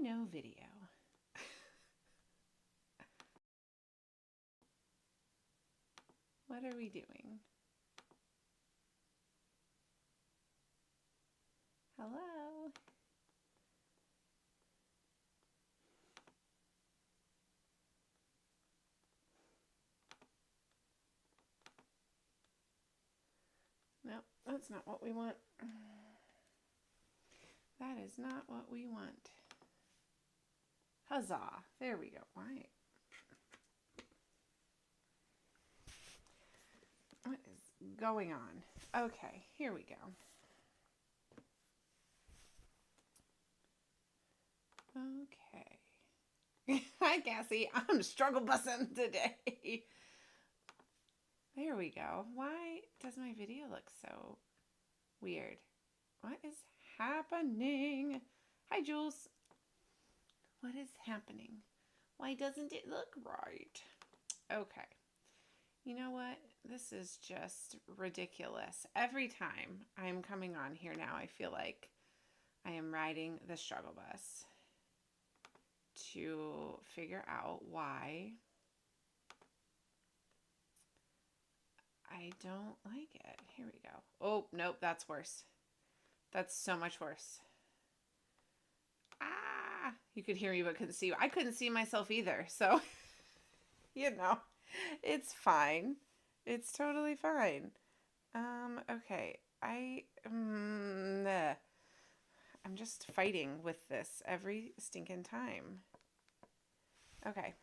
know video. What are we doing? Hello? No, that's not what we want. That is not what we want. Huzzah. There we go. Why? What is going on? Okay, here we go. Okay. Hi, Cassie. I'm struggle bussing today. There we go. Why does my video look so weird? What is happening? Hi, Jules. What is happening? Why doesn't it look right? Okay. You know what? This is just ridiculous. Every time I'm coming on here now, I feel like I am riding the struggle bus to figure out why I don't like it. Here we go. Oh, nope, that's worse. That's so much worse. Ah, you could hear me but couldn't see. I couldn't see myself either. So, you know, it's fine. It's totally fine. Okay. I'm just fighting with this every stinking time. Okay.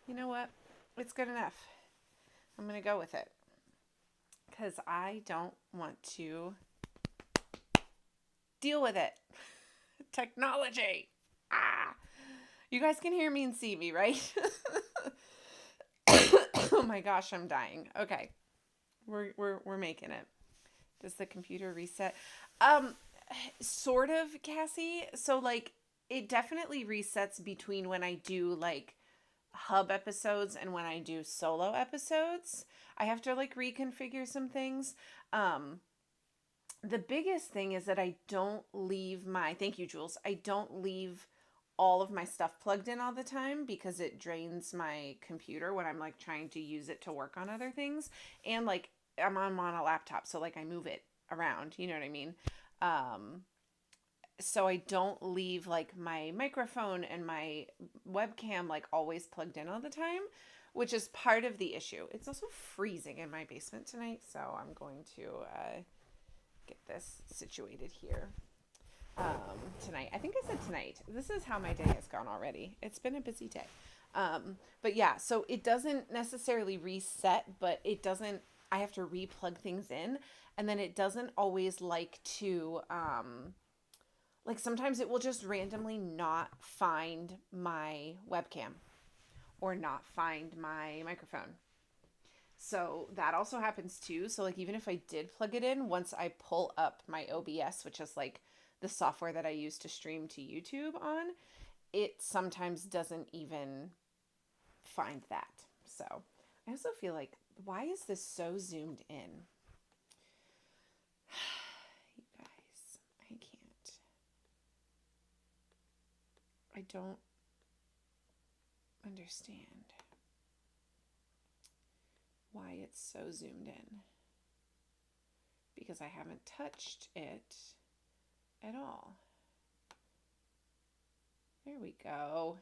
You know what? It's good enough. I'm going to go with it. Because I don't want to deal with it. Technology. Ah. You guys can hear me and see me, right? Oh my gosh, I'm dying. Okay. We're making it. Does the computer reset? Sort of, Cassie. So like it definitely resets between when I do like hub episodes and when I do solo episodes. I have to like reconfigure some things. The biggest thing is that I don't leave my, thank you, Jules. I don't leave all of my stuff plugged in all the time because it drains my computer when I'm like trying to use it to work on other things. And like I'm on a laptop, so like I move it around, you know what I mean? So I don't leave like my microphone and my webcam like always plugged in all the time, which is part of the issue. It's also freezing in my basement tonight, so I'm going to get this situated here tonight. I think I said tonight. This is how my day has gone already. It's been a busy day. But yeah, so it doesn't necessarily reset, but it doesn't, I have to re-plug things in, and then it doesn't always like to, like sometimes it will just randomly not find my webcam or not find my microphone. So that also happens too. So like even if I did plug it in, once I pull up my OBS, which is like the software that I use to stream to YouTube on, it sometimes doesn't even find that. So I also feel like, why is this so zoomed in? You guys, I can't. I don't understand why it's so zoomed in, because I haven't touched it at all. There we go.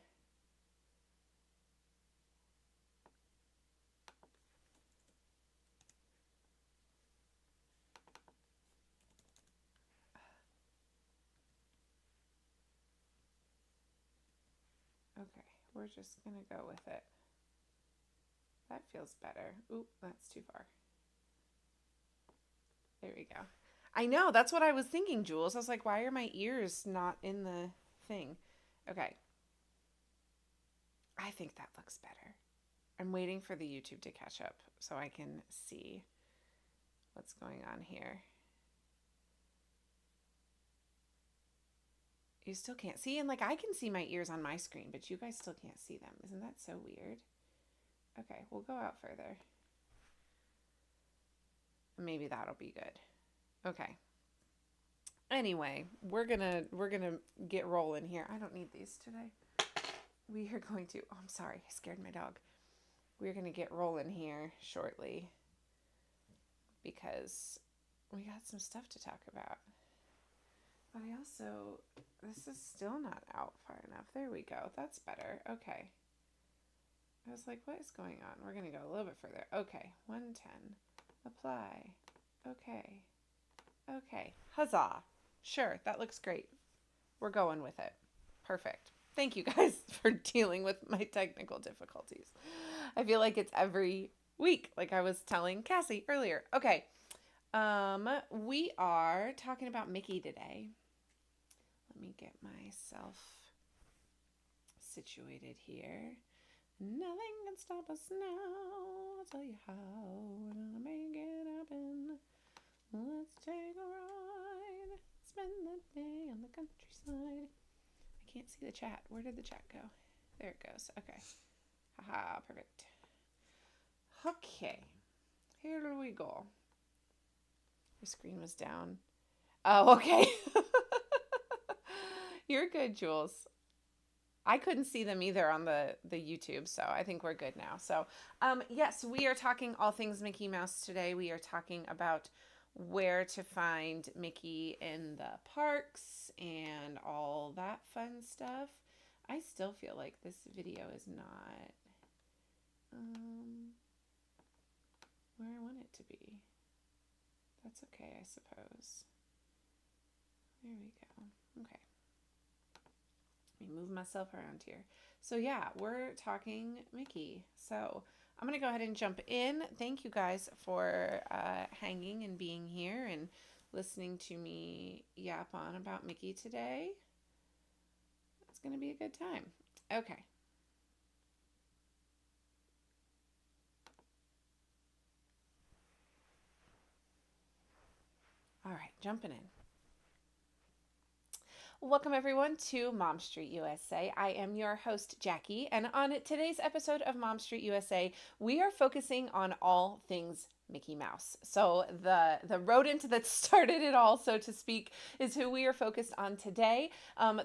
Okay, we're just gonna go with it. That feels better. Oop, that's too far. There we go. I know, that's what I was thinking, Jules. I was like, why are my ears not in the thing? Okay. I think that looks better. I'm waiting for the YouTube to catch up so I can see what's going on here. You still can't see, and like I can see my ears on my screen, but you guys still can't see them. Isn't that so weird? Okay, we'll go out further. Maybe that'll be good. Okay. Anyway, we're gonna get rolling here. I don't need these today. We are going to. Oh, I'm sorry, I scared my dog. We're gonna get rolling here shortly because we got some stuff to talk about. But I also, this is still not out far enough. There we go. That's better. Okay. I was like, what is going on? We're gonna go a little bit further. Okay, 110. Apply. Okay. Okay. Huzzah. Sure, that looks great. We're going with it. Perfect. Thank you guys for dealing with my technical difficulties. I feel like it's every week, like I was telling Cassie earlier. Okay. We are talking about Mickey today. Let me get myself situated here. Nothing can stop us now. I'll tell you how. We're gonna make it happen. Let's take a ride. Spend the day on the countryside. I can't see the chat. Where did the chat go? There it goes. Okay. Haha, perfect. Okay. Here we go. Your screen was down. Oh, okay. You're good, Jules. I couldn't see them either on the YouTube, so I think we're good now. So, yes, we are talking all things Mickey Mouse today. We are talking about where to find Mickey in the parks and all that fun stuff. I still feel like this video is not where I want it to be. That's okay, I suppose. There we go. Okay. Let me move myself around here. So yeah, we're talking Mickey. So I'm going to go ahead and jump in. Thank you guys for hanging and being here and listening to me yap on about Mickey today. It's going to be a good time. Okay. All right, jumping in. Welcome everyone to Mom Street USA. I am your host, Jackie, and on today's episode of Mom Street USA, we are focusing on all things Mickey Mouse. So the rodent that started it all, so to speak, is who we are focused on today.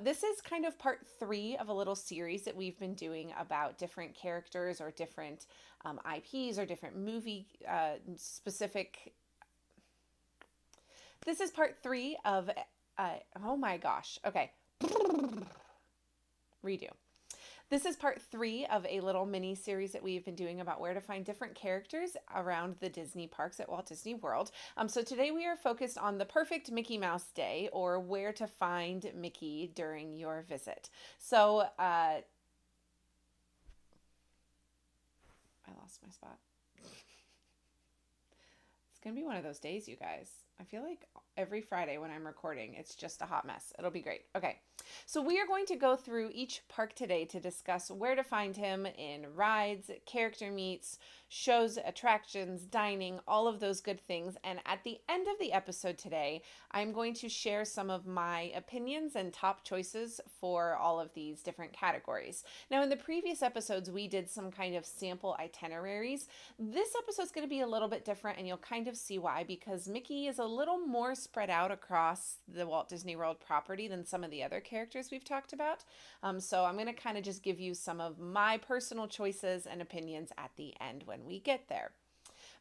This is kind of part 3 of a little series that we've been doing about different characters or different IPs or different movie specific. This is part 3 of oh my gosh. Okay. Redo. This is part 3 of a little mini series that we've been doing about where to find different characters around the Disney parks at Walt Disney World. So today we are focused on the perfect Mickey Mouse day, or where to find Mickey during your visit. So I lost my spot. It's going to be one of those days, you guys. I feel like every Friday when I'm recording, it's just a hot mess. It'll be great. Okay, so we are going to go through each park today to discuss where to find him in rides, character meets, shows, attractions, dining, all of those good things. And at the end of the episode today, I'm going to share some of my opinions and top choices for all of these different categories. Now, in the previous episodes, we did some kind of sample itineraries. This episode is going to be a little bit different, and you'll kind of see why, because Mickey is a little more spread out across the Walt Disney World property than some of the other characters we've talked about. So I'm going to kind of just give you some of my personal choices and opinions at the end when we get there.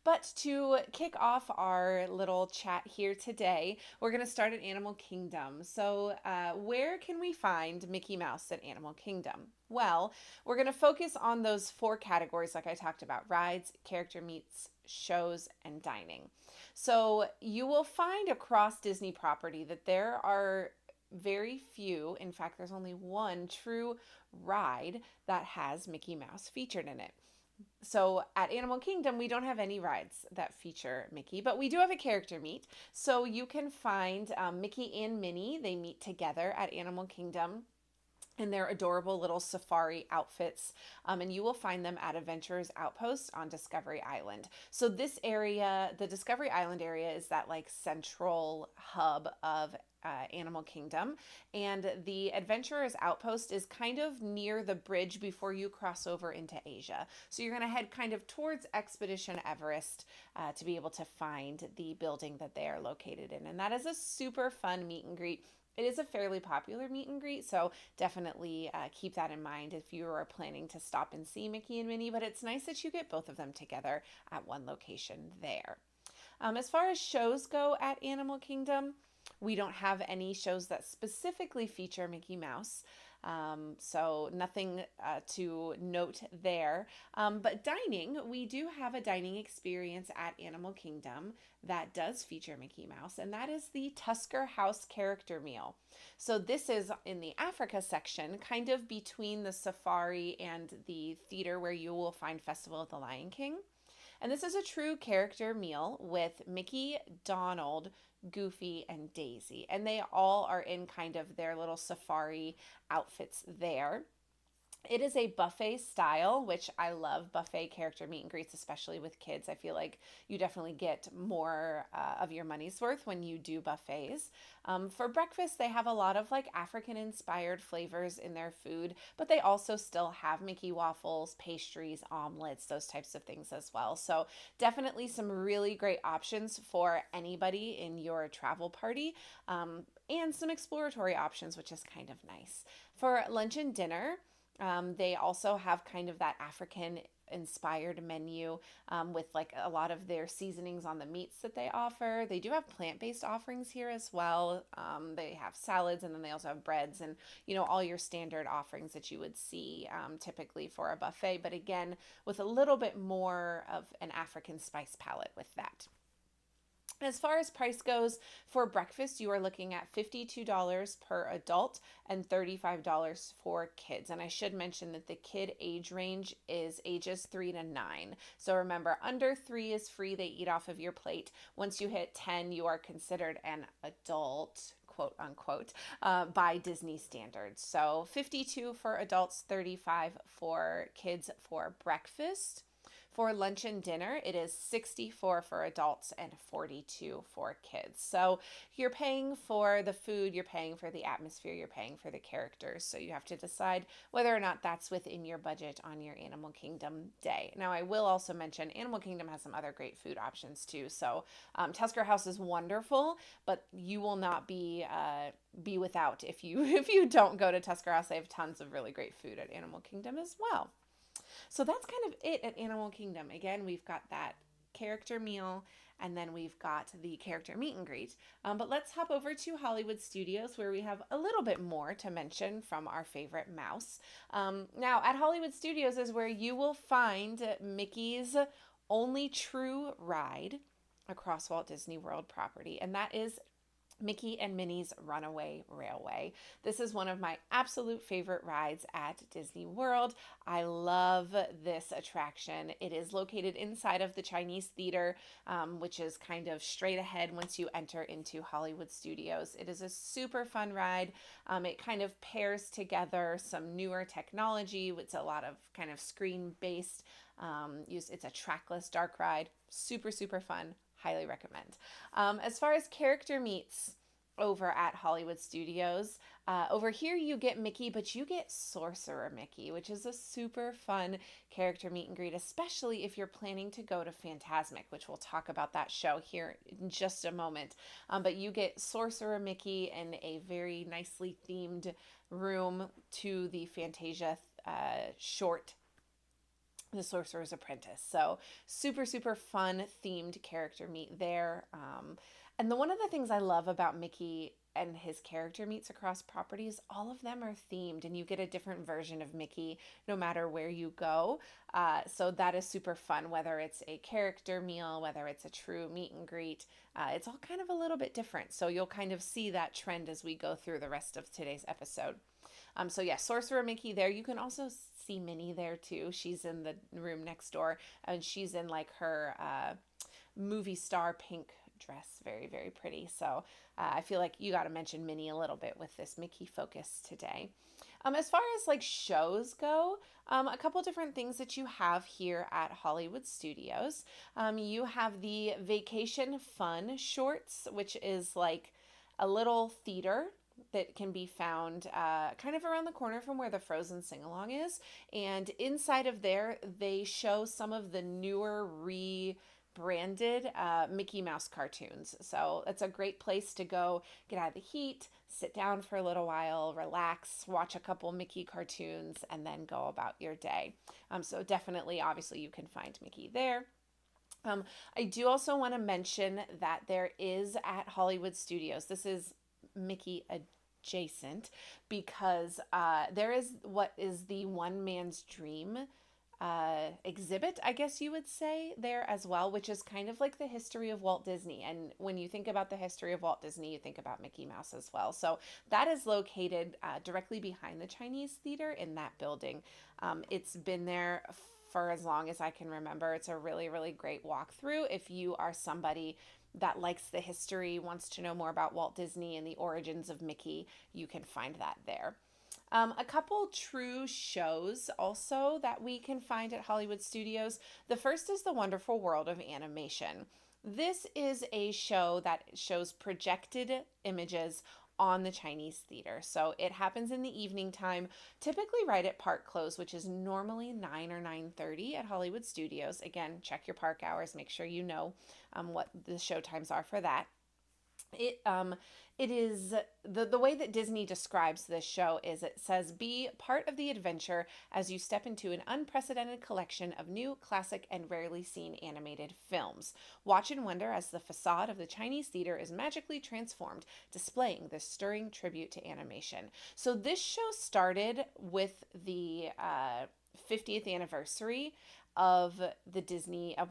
But to kick off our little chat here today, we're going to start at Animal Kingdom. So where can we find Mickey Mouse at Animal Kingdom? Well, we're going to focus on those 4 categories like I talked about: rides, character meets, shows, and dining. So you will find across Disney property that there are very few, in fact, there's only one true ride that has Mickey Mouse featured in it. So at Animal Kingdom, we don't have any rides that feature Mickey, but we do have a character meet. So you can find Mickey and Minnie. They meet together at Animal Kingdom. in their adorable little safari outfits. And you will find them at Adventurers Outpost on Discovery Island. So this area, the Discovery Island area, is that like central hub of Animal Kingdom. And the Adventurers Outpost is kind of near the bridge before you cross over into Asia. So you're going to head kind of towards Expedition Everest to be able to find the building that they are located in. And that is a super fun meet and greet. It is a fairly popular meet and greet, so definitely keep that in mind if you are planning to stop and see Mickey and Minnie, but it's nice that you get both of them together at one location there. As far as shows go at Animal Kingdom, we don't have any shows that specifically feature Mickey Mouse. So nothing to note there. But dining, we do have a dining experience at Animal Kingdom that does feature Mickey Mouse, and that is the Tusker House character meal. So this is in the Africa section, kind of between the safari and the theater where you will find Festival of the Lion King. And this is a true character meal with Mickey, Donald, Goofy, and Daisy. And they all are in kind of their little safari outfits there. It is a buffet style, which I love buffet character meet and greets, especially with kids. I feel like you definitely get more of your money's worth when you do buffets. For breakfast, they have a lot of like African inspired flavors in their food, but they also still have Mickey waffles, pastries, omelets, those types of things as well. So definitely some really great options for anybody in your travel party, and some exploratory options, which is kind of nice. For lunch and dinner, they also have kind of that African inspired menu with like a lot of their seasonings on the meats that they offer. They do have plant-based offerings here as well. They have salads, and then they also have breads and, you know, all your standard offerings that you would see typically for a buffet, but again, with a little bit more of an African spice palette with that. As far as price goes, for breakfast, you are looking at $52 per adult and $35 for kids. And I should mention that the kid age range is ages 3 to 9. So remember, under 3 is free. They eat off of your plate. Once you hit 10, you are considered an adult, quote unquote, by Disney standards. So 52 for adults, 35 for kids for breakfast. For lunch and dinner, it is $64 for adults and $42 for kids. So you're paying for the food, you're paying for the atmosphere, you're paying for the characters. So you have to decide whether or not that's within your budget on your Animal Kingdom day. Now, I will also mention Animal Kingdom has some other great food options too. So Tusker House is wonderful, but you will not be without if you don't go to Tusker House. They have tons of really great food at Animal Kingdom as well. So that's kind of it at Animal Kingdom. Again, we've got that character meal, and then we've got the character meet and greet. But let's hop over to Hollywood Studios, where we have a little bit more to mention from our favorite mouse. Now, at Hollywood Studios is where you will find Mickey's only true ride across Walt Disney World property, and that is Mickey and Minnie's Runaway Railway. This is one of my absolute favorite rides at Disney World. I love this attraction. It is located inside of the Chinese Theater, which is kind of straight ahead once you enter into Hollywood Studios. It is a super fun ride. It kind of pairs together some newer technology. It's a lot of kind of screen-based use. It's a trackless dark ride. Super, super fun. Highly recommend. As far as character meets over at Hollywood Studios, over here you get Mickey, but you get Sorcerer Mickey, which is a super fun character meet and greet, especially if you're planning to go to Fantasmic, which we'll talk about that show here in just a moment. But you get Sorcerer Mickey in a very nicely themed room to the Fantasia short, The Sorcerer's Apprentice. So super, super fun themed character meet there. And one of the things I love about Mickey and his character meets across properties, all of them are themed, and you get a different version of Mickey no matter where you go. So that is super fun, whether it's a character meal, whether it's a true meet and greet. It's all kind of a little bit different. So you'll kind of see that trend as we go through the rest of today's episode. So yeah, Sorcerer Mickey there. You can also see Minnie there too. She's in the room next door, and she's in like her movie star pink dress. Very, very pretty. So I feel like you got to mention Minnie a little bit with this Mickey focus today. As far as like shows go, a couple different things that you have here at Hollywood Studios. You have the Vacation Fun shorts, which is like a little theater that can be found kind of around the corner from where the Frozen sing-along is. And inside of there, they show some of the newer branded Mickey Mouse cartoons. So it's a great place to go get out of the heat, sit down for a little while, relax, watch a couple Mickey cartoons, and then go about your day. So definitely, obviously, you can find Mickey there. I do also want to mention that there is at Hollywood Studios, this is Mickey adjacent, because there is what is the One Man's Dream exhibit, I guess you would say, there as well, which is kind of like the history of Walt Disney. And when you think about the history of Walt Disney, you think about Mickey Mouse as well. So that is located directly behind the Chinese Theater in that building. It's been there for as long as I can remember. It's a really, really great walkthrough if you are somebody that likes the history, wants to know more about Walt Disney and the origins of Mickey. You can find that there. A couple true shows also that we can find at Hollywood Studios. The first is The Wonderful World of Animation. This is a show that shows projected images on the Chinese Theater. So it happens in the evening time, typically right at park close, which is normally 9 or 9:30 at Hollywood Studios. Again, check your park hours, make sure you know what the show times are for that. It is the way that Disney describes this show is it says, be part of the adventure as you step into an unprecedented collection of new, classic, and rarely seen animated films. Watch and wonder as the facade of the Chinese theater is magically transformed, displaying this stirring tribute to animation. So this show started with the 50th anniversary of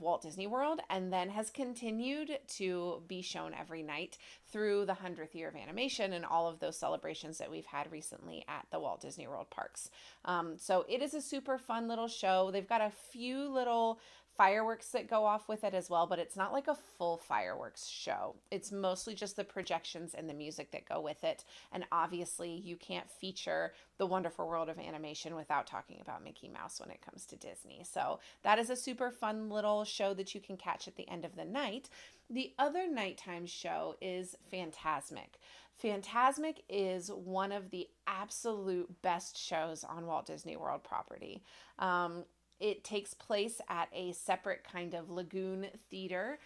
Walt Disney World, and then has continued to be shown every night through the 100th year of animation and all of those celebrations that we've had recently at the Walt Disney World parks. So it is a super fun little show. They've got a few little fireworks that go off with it as well, but it's not like a full fireworks show. It's mostly just the projections and the music that go with it. And obviously you can't feature the wonderful world of animation without talking about Mickey Mouse when it comes to Disney. So that is a super fun little show that you can catch at the end of the night. The other nighttime show is Fantasmic. Fantasmic is one of the absolute best shows on Walt Disney World property. It takes place at a separate kind of lagoon theater.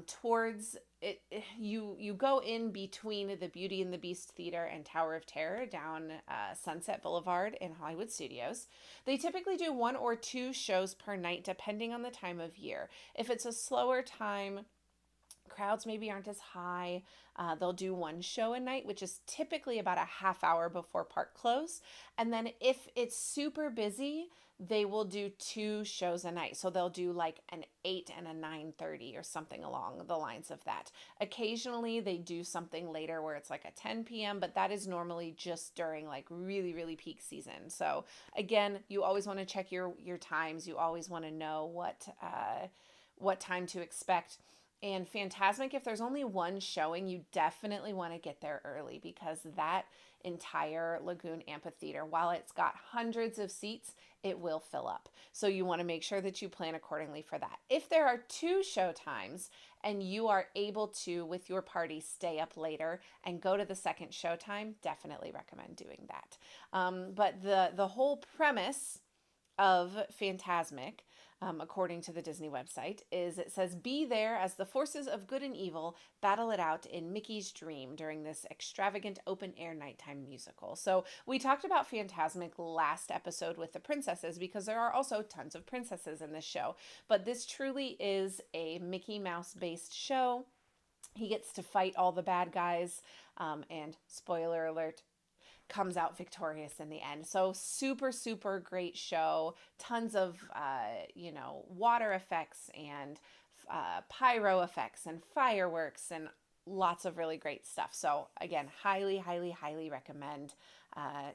Towards it, you go in between the Beauty and the Beast Theater and Tower of Terror down Sunset Boulevard in Hollywood Studios. They typically do 1 or 2 shows per night depending on the time of year. If it's a slower time, crowds maybe aren't as high, they'll do 1 show a night, which is typically about a half hour before park close. And then if it's super busy, they will do 2 shows a night. So they'll do like an 8 and a 9:30 or something along the lines of that. Occasionally they do something later where it's like a 10 p.m., but that is normally just during like really, really peak season. So again, you always want to check your times. You always want to know what time to expect. And Fantasmic, if there's only 1 showing, you definitely want to get there early because that entire lagoon amphitheater, while it's got hundreds of seats, it will fill up. So you want to make sure that you plan accordingly for that. If there are 2 show times and you are able to, with your party, stay up later and go to the second show time, definitely recommend doing that. But the whole premise of Fantasmic, according to the Disney website, is it says, be there as the forces of good and evil battle it out in Mickey's dream during this extravagant open-air nighttime musical. So we talked about Fantasmic last episode with the princesses because there are also tons of princesses in this show. But this truly is a Mickey Mouse-based show. He gets to fight all the bad guys, and spoiler alert, comes out victorious in the end. So super, super great show. Tons of, water effects and pyro effects and fireworks and lots of really great stuff. So again, highly, highly, highly recommend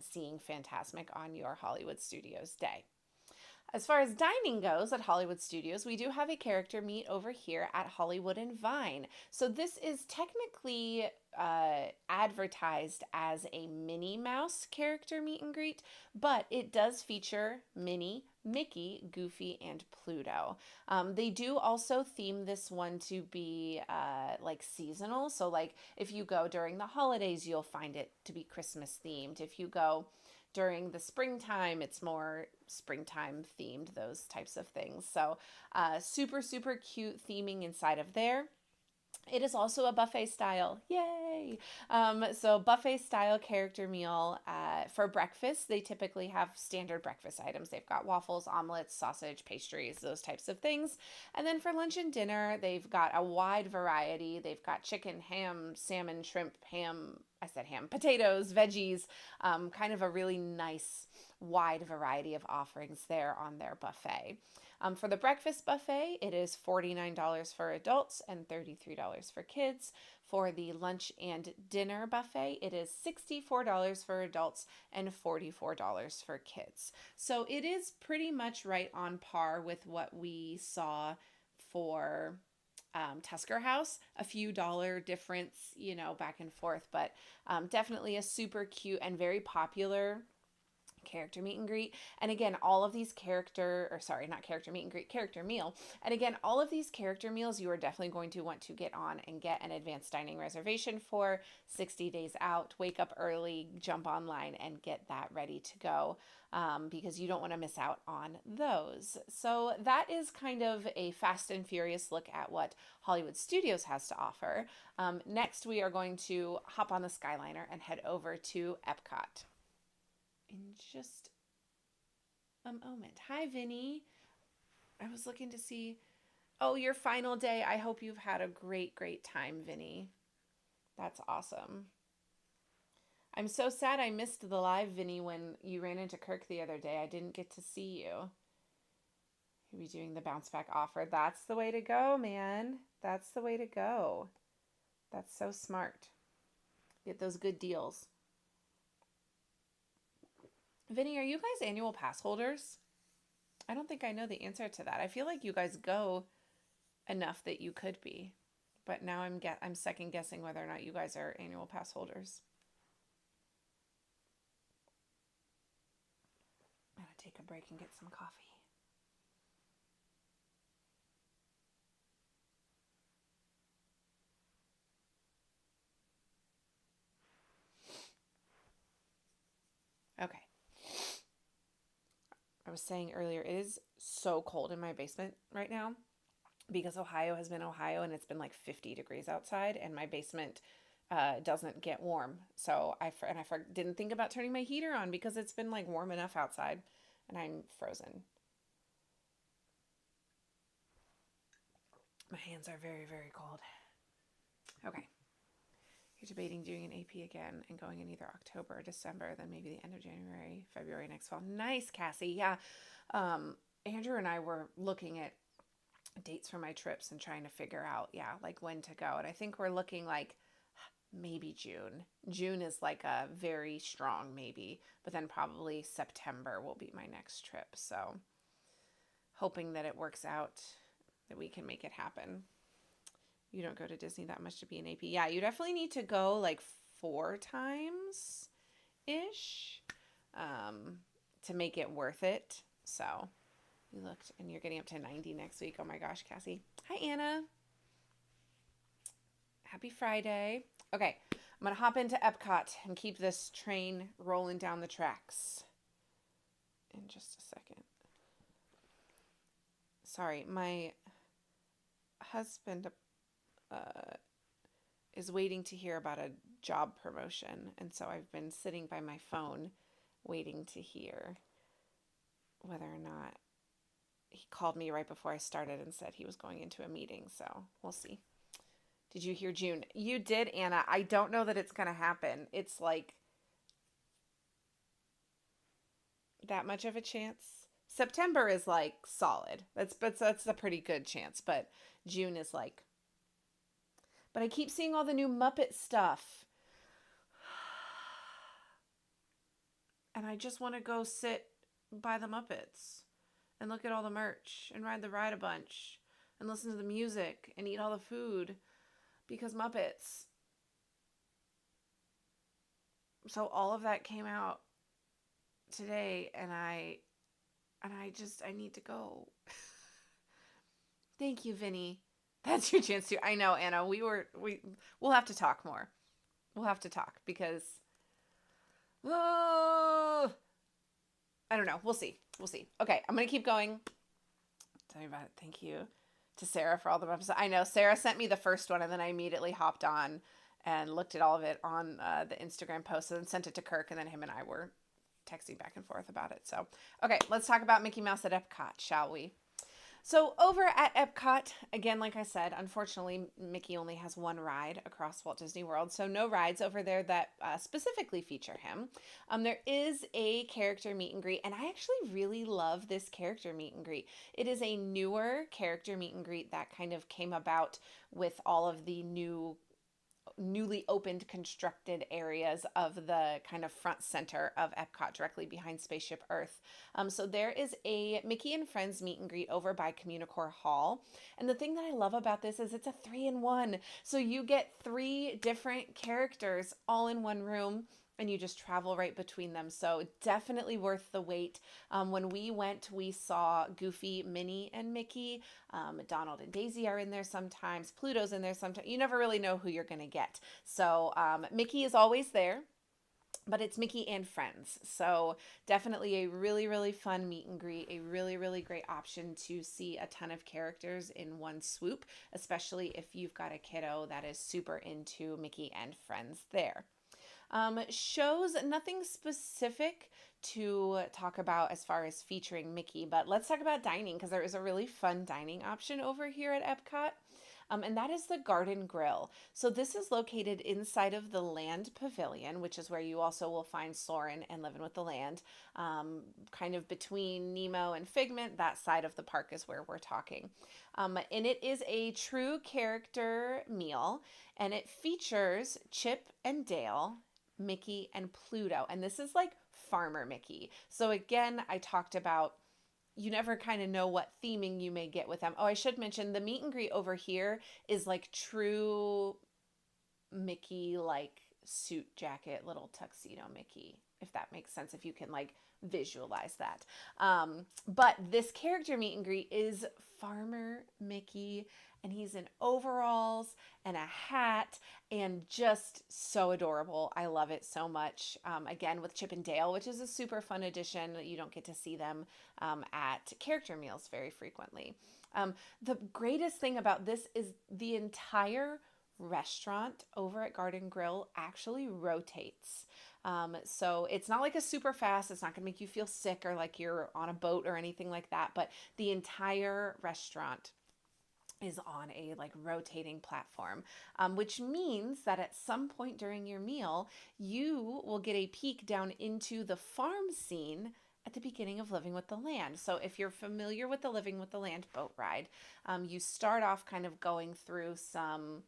seeing Fantasmic on your Hollywood Studios day. As far as dining goes at Hollywood Studios, we do have a character meet over here at Hollywood and Vine. So this is technically advertised as a Minnie Mouse character meet and greet, but it does feature Minnie, Mickey, Goofy, and Pluto. They do also theme this one to be like seasonal. So like if you go during the holidays, you'll find it to be Christmas themed. If you go during the springtime, it's more springtime themed, those types of things. So super, super cute theming inside of there. It is also a buffet style. Yay! So buffet style character meal. For breakfast, they typically have standard breakfast items. They've got waffles, omelets, sausage, pastries, those types of things. And then for lunch and dinner, they've got a wide variety. They've got chicken, ham, salmon, shrimp, ham. I said ham, potatoes, veggies, kind of a really nice wide variety of offerings there on their buffet. For the breakfast buffet, it is $49 for adults and $33 for kids. For the lunch and dinner buffet, it is $64 for adults and $44 for kids. So it is pretty much right on par with what we saw for Tusker House, a few dollar difference, back and forth, but definitely a super cute and very popular character meet and greet. And again, all of these not character meet and greet, character meal. And again, all of these character meals you are definitely going to want to get on and get an advanced dining reservation for 60 days out. Wake up early, jump online and get that ready to go, because you don't want to miss out on those. So that is kind of a fast and furious look at what Hollywood Studios has to offer. Next, we are going to hop on the Skyliner and head over to Epcot in just a moment. Hi, Vinny. I was looking to see. Oh, your final day. I hope you've had a great, great time, Vinny. That's awesome. I'm so sad I missed the live, Vinny, when you ran into Kirk the other day. I didn't get to see you. You'll be doing the bounce back offer. That's the way to go, man. That's the way to go. That's so smart. Get those good deals. Vinny, are you guys annual pass holders? I don't think I know the answer to that. I feel like you guys go enough that you could be, but now I'm second guessing whether or not you guys are annual pass holders. I'm gonna take a break and get some coffee. Okay. I was saying earlier, it is so cold in my basement right now because Ohio has been Ohio and it's been like 50 degrees outside and my basement doesn't get warm. So I didn't think about turning my heater on because it's been like warm enough outside and I'm frozen. My hands are very, very cold. Okay. You're debating doing an AP again and going in either October or December, then maybe the end of January, February next fall. Nice, Cassie. Yeah. Andrew and I were looking at dates for my trips and trying to figure out, like when to go. And I think we're looking like maybe June. June is like a very strong maybe, but then probably September will be my next trip. So hoping that it works out, that we can make it happen. You don't go to Disney that much to be an AP. Yeah, you definitely need to go like 4 times ish to make it worth it. So you looked and you're getting up to 90 next week. Oh my gosh, Cassie. Hi, Anna. Happy Friday. Okay, I'm going to hop into Epcot and keep this train rolling down the tracks in just a second. Sorry, my husband is waiting to hear about a job promotion, and so I've been sitting by my phone waiting to hear whether or not he called me right before I started and said he was going into a meeting, so we'll see. Did you hear June? You did, Anna. I don't know that it's going to happen. It's like that much of a chance. September is like solid. That's a pretty good chance, but June is like. But I keep seeing all the new Muppet stuff. And I just want to go sit by the Muppets and look at all the merch and ride the ride a bunch and listen to the music and eat all the food because Muppets. So all of that came out today, and I need to go. Thank you, Vinny. That's your chance to. I know, Anna. We'll have to talk more. We'll have to talk because oh, I don't know. We'll see. We'll see. Okay, I'm gonna keep going. Tell me about it. Thank you to Sarah for all the episodes. I know Sarah sent me the first one, and then I immediately hopped on and looked at all of it on the Instagram post, and then sent it to Kirk, and then him and I were texting back and forth about it. So, okay, let's talk about Mickey Mouse at Epcot, shall we? So over at Epcot, again, like I said, unfortunately, Mickey only has one ride across Walt Disney World, so no rides over there that specifically feature him. There is a character meet and greet, and I actually really love this character meet and greet. It is a newer character meet and greet that kind of came about with all of the newly opened constructed areas of the kind of front center of Epcot directly behind Spaceship Earth. So there is a Mickey and Friends meet and greet over by Communicore Hall. And the thing that I love about this is it's a 3-in-1. So you get 3 different characters all in one room, and you just travel right between them. So definitely worth the wait. When we went, we saw Goofy, Minnie, and Mickey. Donald and Daisy are in there sometimes. Pluto's in there sometimes. You never really know who you're going to get. So Mickey is always there, but it's Mickey and Friends. So definitely a really, really fun meet and greet, a really, really great option to see a ton of characters in one swoop, especially if you've got a kiddo that is super into Mickey and Friends there. Shows, nothing specific to talk about as far as featuring Mickey, but let's talk about dining because there is a really fun dining option over here at Epcot. And that is the Garden Grill. So this is located inside of the Land Pavilion, which is where you also will find Soarin' and Living with the Land. Kind of between Nemo and Figment, that side of the park is where we're talking. And it is a true character meal, and it features Chip and Dale, Mickey, and Pluto. And this is like Farmer Mickey. So again, I talked about you never kind of know what theming you may get with them. Oh, I should mention the meet and greet over here is like true Mickey, like suit jacket, little tuxedo Mickey, if that makes sense, if you can like visualize that. But this character meet and greet is Farmer Mickey, and he's in overalls and a hat and just so adorable. I love it so much. Again, with Chip and Dale, which is a super fun addition. You don't get to see them at character meals very frequently. The greatest thing about this is the entire restaurant over at Garden Grill actually rotates. So it's not like a super fast, it's not going to make you feel sick or like you're on a boat or anything like that, but the entire restaurant is on a like rotating platform, which means that at some point during your meal, you will get a peek down into the farm scene at the beginning of Living with the Land. So if you're familiar with the Living with the Land boat ride, you start off kind of going through some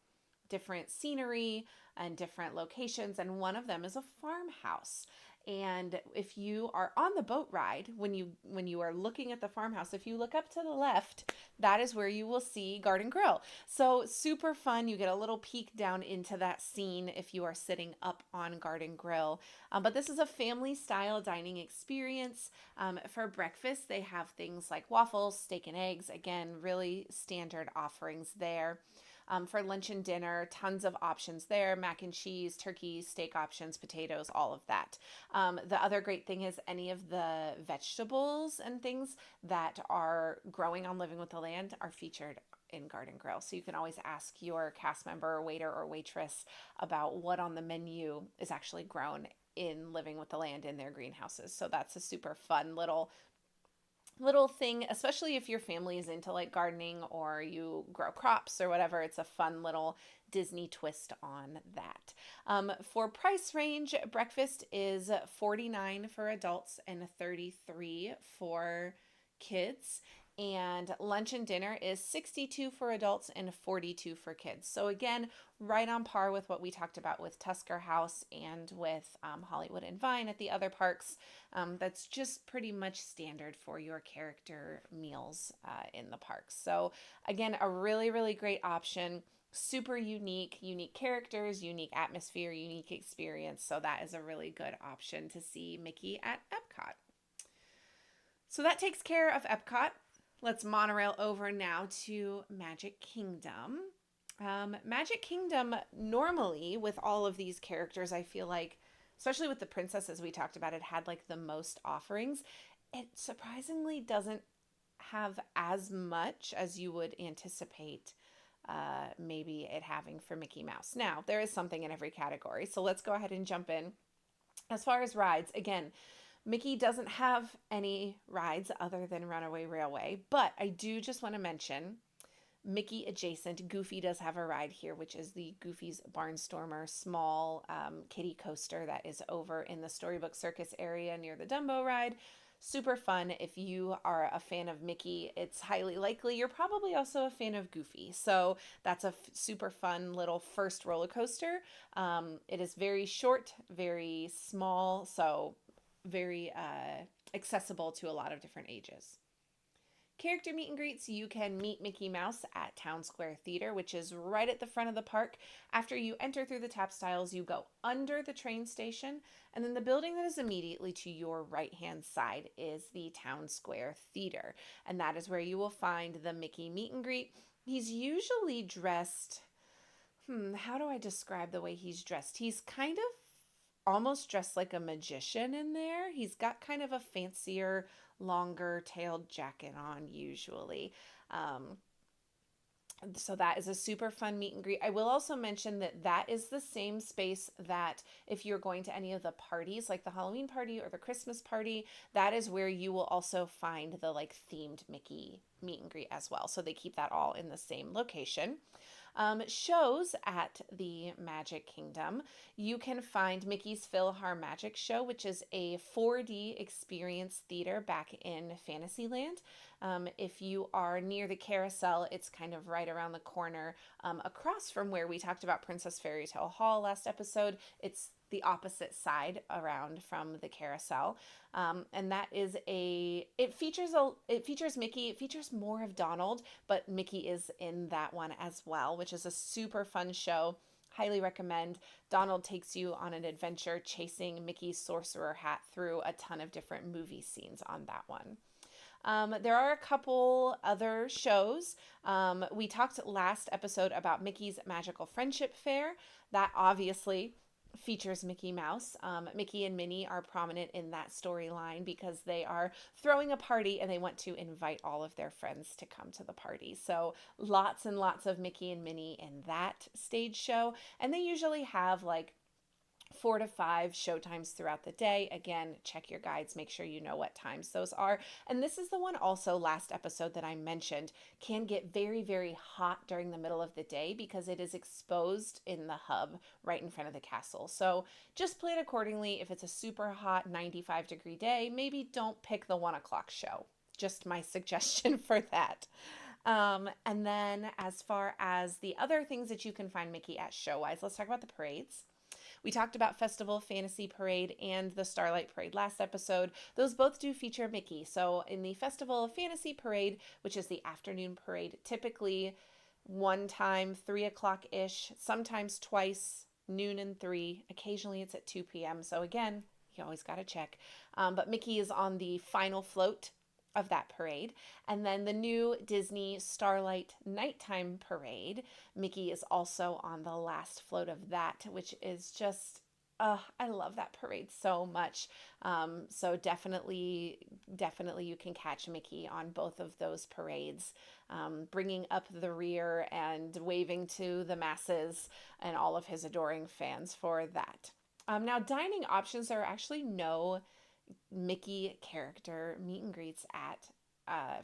different scenery and different locations, and one of them is a farmhouse. And if you are on the boat ride, when you are looking at the farmhouse, if you look up to the left, that is where you will see Garden Grill. So super fun. You get a little peek down into that scene if you are sitting up on Garden Grill. But this is a family style dining experience. For breakfast, they have things like waffles, steak and eggs. Again, really standard offerings there. For lunch and dinner, tons of options there: mac and cheese, turkey, steak options, potatoes, all of that. The other great thing is any of the vegetables and things that are growing on Living with the Land are featured in Garden Grill. So you can always ask your cast member, waiter, or waitress about what on the menu is actually grown in Living with the Land in their greenhouses. So that's a super fun little thing, especially if your family is into like gardening or you grow crops or whatever. It's a fun little Disney twist on that. For price range, breakfast is $49 for adults and $33 for kids. And lunch and dinner is 62 for adults and 42 for kids. So again, right on par with what we talked about with Tusker House and with Hollywood and Vine at the other parks. That's just pretty much standard for your character meals in the parks. So again, a really, really great option. Super unique characters, unique atmosphere, unique experience. So that is a really good option to see Mickey at Epcot. So that takes care of Epcot. Let's monorail over now to Magic Kingdom. Magic Kingdom, normally with all of these characters, I feel like, especially with the princesses we talked about, it had like the most offerings. It surprisingly doesn't have as much as you would anticipate maybe it having for Mickey Mouse. Now, there is something in every category, so let's go ahead and jump in. As far as rides, again, Mickey doesn't have any rides other than Runaway Railway, but I do just want to mention Mickey adjacent, Goofy does have a ride here, which is the Goofy's Barnstormer small kiddie coaster that is over in the Storybook Circus area near the Dumbo ride. Super fun. If you are a fan of Mickey, it's highly likely you're probably also a fan of Goofy. So that's a super fun little first roller coaster. It is very short, very small, so very accessible to a lot of different ages. Character meet and greets, you can meet Mickey Mouse at Town Square Theater, which is right at the front of the park. After you enter through the tap stiles, you go under the train station, and then the building that is immediately to your right-hand side is the Town Square Theater, and that is where you will find the Mickey meet and greet. He's usually dressed, how do I describe the way he's dressed? He's kind of almost dressed like a magician in there. He's got kind of a fancier, longer tailed jacket on usually. So that is a super fun meet and greet. I will also mention that that is the same space that if you're going to any of the parties, like the Halloween party or the Christmas party, that is where you will also find the like themed Mickey meet and greet as well. So they keep that all in the same location. Shows at the Magic Kingdom. You can find Mickey's PhilharMagic Show, which is a 4D experience theater back in Fantasyland. If you are near the carousel, it's kind of right around the corner across from where we talked about Princess Fairy Tale Hall last episode. It's the opposite side around from the carousel. And that is it features Mickey. It features more of Donald, but Mickey is in that one as well, which is a super fun show. Highly recommend. Donald takes you on an adventure chasing Mickey's sorcerer hat through a ton of different movie scenes on that one. There are a couple other shows. We talked last episode about Mickey's Magical Friendship Fair. That obviously features Mickey Mouse. Mickey and Minnie are prominent in that storyline because they are throwing a party and they want to invite all of their friends to come to the party. So lots and lots of Mickey and Minnie in that stage show. And they usually have like 4 to 5 showtimes throughout the day. Again, check your guides, make sure you know what times those are. And this is the one also last episode that I mentioned can get very, very hot during the middle of the day because it is exposed in the hub right in front of the castle. So just plan accordingly. If it's a super hot 95-degree day, maybe don't pick the 1 o'clock show. Just my suggestion for that. And then as far as the other things that you can find Mickey at show-wise, let's talk about the parades. We talked about Festival Fantasy Parade and the Starlight Parade last episode. Those both do feature Mickey. So in the Festival Fantasy Parade, which is the afternoon parade, typically one time, 3 o'clock-ish, sometimes twice, noon and 3. Occasionally it's at 2 p.m. So again, you always got to check. But Mickey is on the final float of that parade. And then the new Disney Starlight Nighttime Parade, Mickey is also on the last float of that, which is just, I love that parade so much. So definitely you can catch Mickey on both of those parades, bringing up the rear and waving to the masses and all of his adoring fans for that. Now, dining options, there are actually no Mickey character meet and greets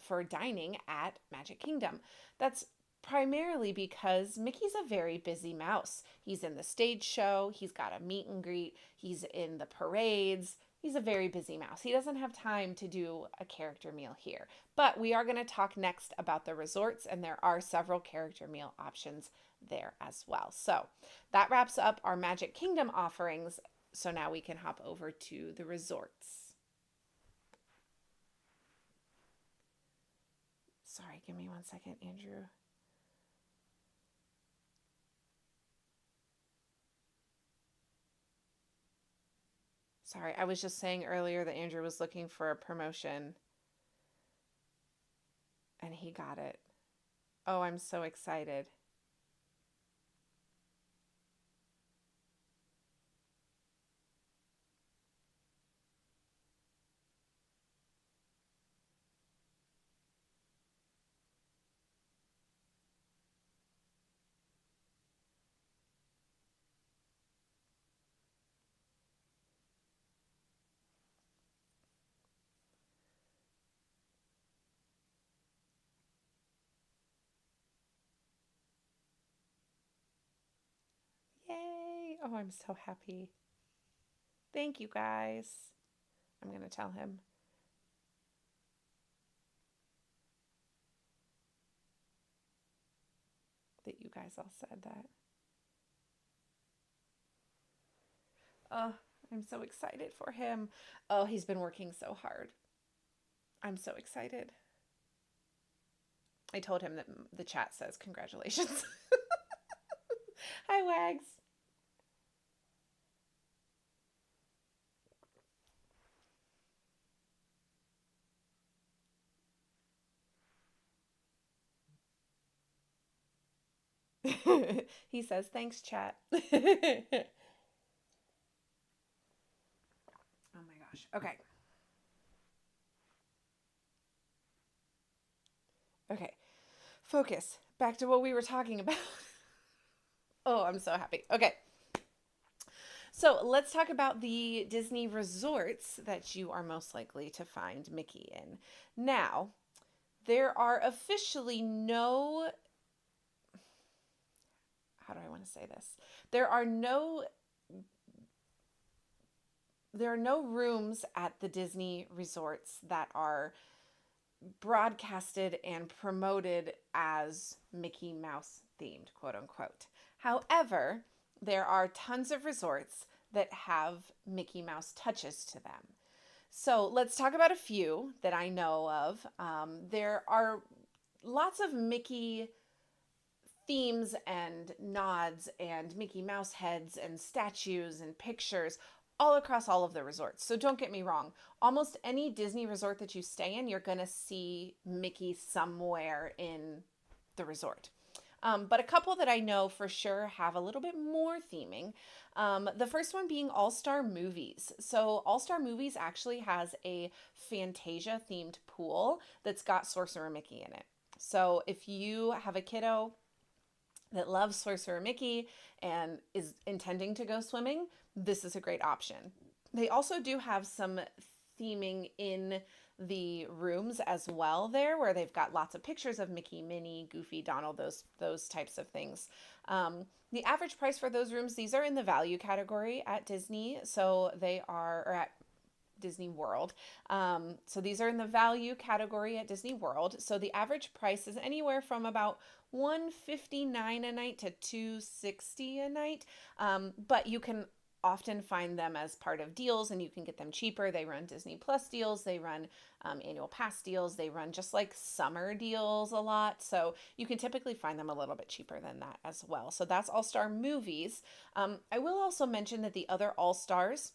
for dining at Magic Kingdom. That's primarily because Mickey's a very busy mouse. He's in the stage show, he's got a meet and greet, he's in the parades, He's a very busy mouse. He doesn't have time to do a character meal here. But we are going to talk next about the resorts, and there are several character meal options there as well. So that wraps up our Magic Kingdom offerings. So now we can hop over to the resorts. Sorry, give me 1 second, Andrew. Sorry, I was just saying earlier that Andrew was looking for a promotion and he got it. Oh, I'm so excited. Yay! Oh, I'm so happy. Thank you guys. I'm going to tell him. That you guys all said that. Oh, I'm so excited for him. Oh, he's been working so hard. I'm so excited. I told him that the chat says congratulations. Hi, Wags. He says, thanks, chat. Oh my gosh. Okay. Okay. Focus. Back to what we were talking about. Oh, I'm so happy. Okay. So let's talk about the Disney resorts that you are most likely to find Mickey in. Now, there are officially no, how do I want to say this? There are no rooms at the Disney resorts that are broadcasted and promoted as Mickey Mouse themed, quote unquote. However, there are tons of resorts that have Mickey Mouse touches to them. So let's talk about a few that I know of. There are lots of Mickey themes and nods and Mickey Mouse heads and statues and pictures all across all of the resorts. So don't get me wrong. Almost any Disney resort that you stay in, you're going to see Mickey somewhere in the resort. But a couple that I know for sure have a little bit more theming. The first one being All Star Movies. So All Star Movies actually has a Fantasia themed pool that's got Sorcerer Mickey in it. So if you have a kiddo that loves Sorcerer Mickey and is intending to go swimming, this is a great option. They also do have some theming in the rooms as well there, where they've got lots of pictures of Mickey, Minnie, Goofy, Donald, those types of things. The average price for those rooms, these are in the value category at Disney, so they are, or at Disney World. So these are in the value category at Disney World. So the average price is anywhere from about $159 a night to $260 a night. But you can often find them as part of deals and you can get them cheaper. They run Disney Plus deals, they run annual pass deals, they run just like summer deals a lot. So you can typically find them a little bit cheaper than that as well. So that's All Star Movies. I will also mention that the other All Stars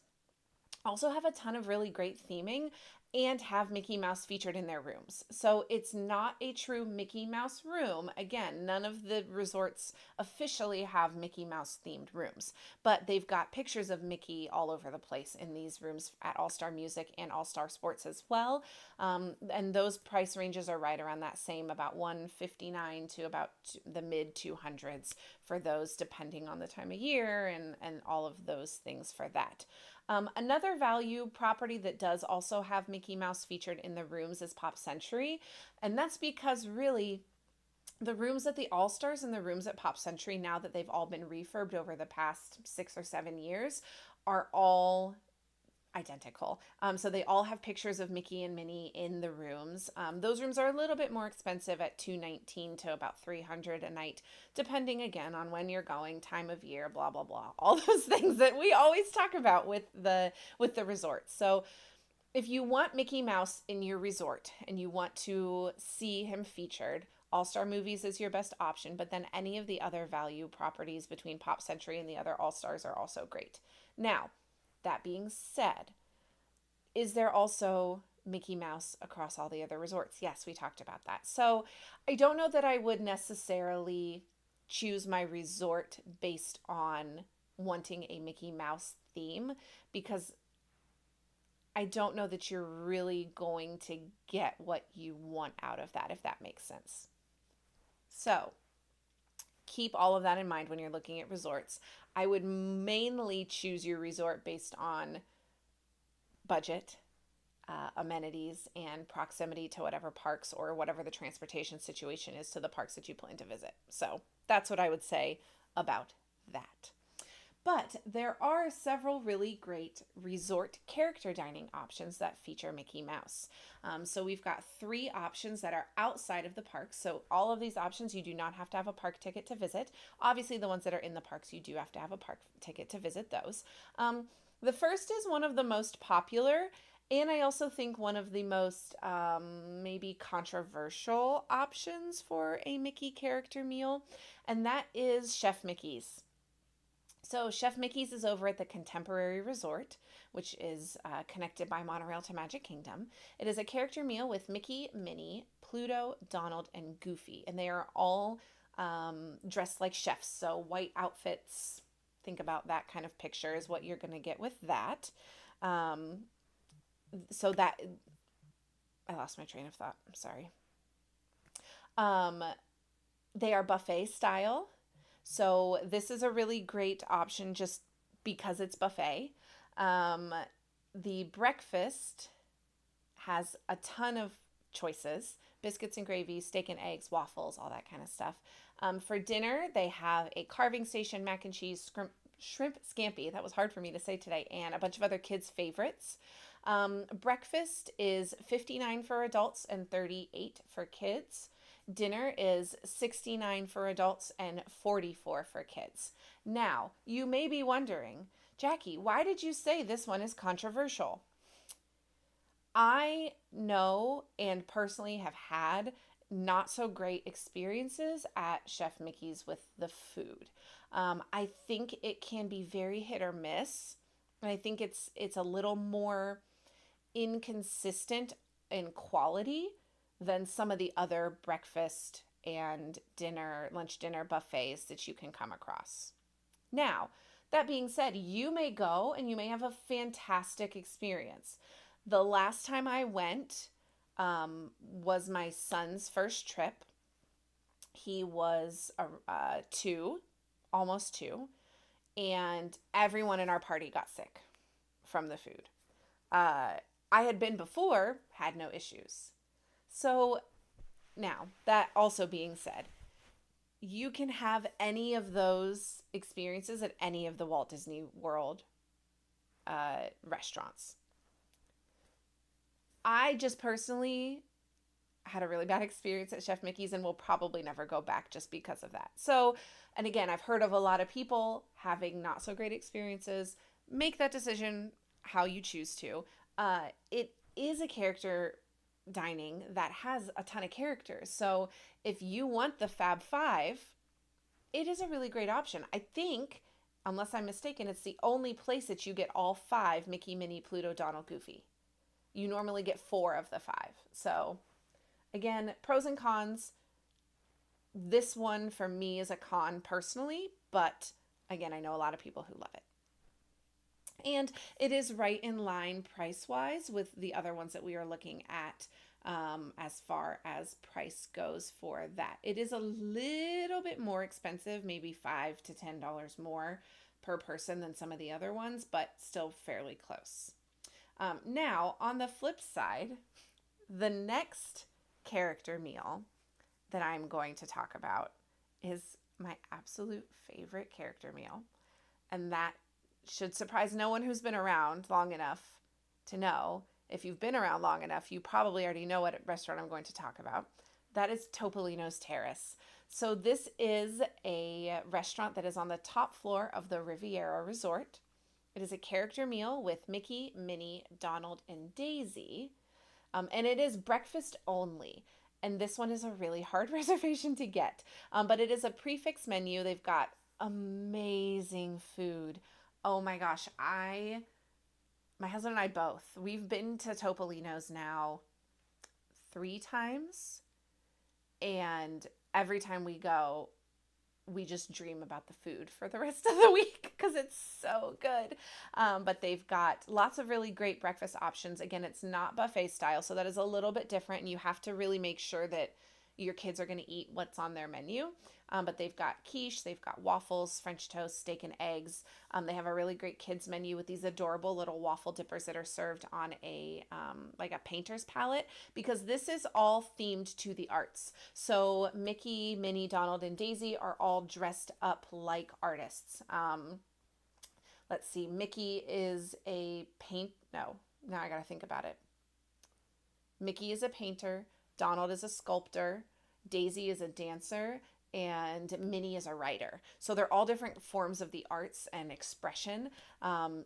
also have a ton of really great theming and have Mickey Mouse featured in their rooms. So it's not a true Mickey Mouse room. Again, none of the resorts officially have Mickey Mouse themed rooms, but they've got pictures of Mickey all over the place in these rooms at All Star Music and All Star Sports as well. And those price ranges are right around that same, about $159 to about the mid 200s for those, depending on the time of year and all of those things for that. Another value property that does also have Mickey Mouse featured in the rooms is Pop Century. And that's because really the rooms at the All Stars and the rooms at Pop Century, now that they've all been refurbed over the past 6 or 7 years, are all identical. So they all have pictures of Mickey and Minnie in the rooms. Those rooms are a little bit more expensive at $219 to about $300 a night, depending again on when you're going, time of year, blah blah blah. All those things that we always talk about with the resorts. So if you want Mickey Mouse in your resort and you want to see him featured, All Star Movies is your best option, but then any of the other value properties between Pop Century and the other All Stars are also great. Now, that being said, is there also Mickey Mouse across all the other resorts? Yes, we talked about that. So I don't know that I would necessarily choose my resort based on wanting a Mickey Mouse theme, because I don't know that you're really going to get what you want out of that, if that makes sense. So keep all of that in mind when you're looking at resorts. I would mainly choose your resort based on budget, amenities, and proximity to whatever parks or whatever the transportation situation is to the parks that you plan to visit. So that's what I would say about that. But there are several really great resort character dining options that feature Mickey Mouse. So we've got 3 options that are outside of the parks. So all of these options, you do not have to have a park ticket to visit. Obviously, the ones that are in the parks, you do have to have a park ticket to visit those. The first is one of the most popular, and I also think one of the most maybe controversial options for a Mickey character meal, and that is Chef Mickey's. So Chef Mickey's is over at the Contemporary Resort, which is connected by monorail to Magic Kingdom. It is a character meal with Mickey, Minnie, Pluto, Donald, and Goofy, and they are all dressed like chefs. So white outfits, think about that kind of picture is what you're going to get with that. So that, I lost my train of thought. I'm sorry. They are buffet style. So this is a really great option just because it's buffet. The breakfast has a ton of choices: biscuits and gravy, steak and eggs, waffles, all that kind of stuff. For dinner, they have a carving station, mac and cheese, shrimp scampi. That was hard for me to say today, and a bunch of other kids' favorites. Breakfast is $59 for adults and $38 for kids. Dinner is $69 for adults and $44 for kids. Now, you may be wondering, Jackie, why did you say this one is controversial? I know and personally have had not so great experiences at Chef Mickey's with the food. I think it can be very hit or miss. And I think it's a little more inconsistent in quality than some of the other breakfast and lunch dinner buffets that you can come across. Now, that being said, you may go and you may have a fantastic experience. The last time I went was my son's first trip. He was 2, almost 2, and everyone in our party got sick from the food. I had been before, had no issues. So now, that also being said, you can have any of those experiences at any of the Walt Disney World restaurants. I just personally had a really bad experience at Chef Mickey's and will probably never go back just because of that. So, and again, I've heard of a lot of people having not so great experiences. Make that decision how you choose to. It is a character dining that has a ton of characters. So if you want the Fab Five, it is a really great option. I think, unless I'm mistaken, it's the only place that you get all 5: Mickey, Minnie, Pluto, Donald, Goofy. You normally get 4 of the 5. So again, pros and cons. This one for me is a con personally, but again, I know a lot of people who love it. And it is right in line price-wise with the other ones that we are looking at as far as price goes for that. It is a little bit more expensive, maybe $5 to $10 more per person than some of the other ones, but still fairly close. Now, on the flip side, the next character meal that I'm going to talk about is my absolute favorite character meal, and that should surprise no one who's been around long enough to know. If you've been around long enough, you probably already know what restaurant I'm going to talk about. That is Topolino's Terrace. So this is a restaurant that is on the top floor of the Riviera Resort. It is a character meal with Mickey, Minnie, Donald, and Daisy. And it is breakfast only. And this one is a really hard reservation to get. But it is a prefix menu. They've got amazing food. Oh my gosh, my husband and I both, we've been to Topolino's now 3 times, and every time we go, we just dream about the food for the rest of the week because it's so good. But they've got lots of really great breakfast options. Again, it's not buffet style, so that is a little bit different, and you have to really make sure that your kids are going to eat what's on their menu. But they've got quiche, they've got waffles, French toast, steak and eggs. They have a really great kids menu with these adorable little waffle dippers that are served on a like a painter's palette, because this is all themed to the arts. So Mickey, Minnie, Donald, and Daisy are all dressed up like artists. Let's see, Mickey is a now I gotta think about it. Mickey is a painter, Donald is a sculptor, Daisy is a dancer, and Minnie is a writer. So they're all different forms of the arts and expression.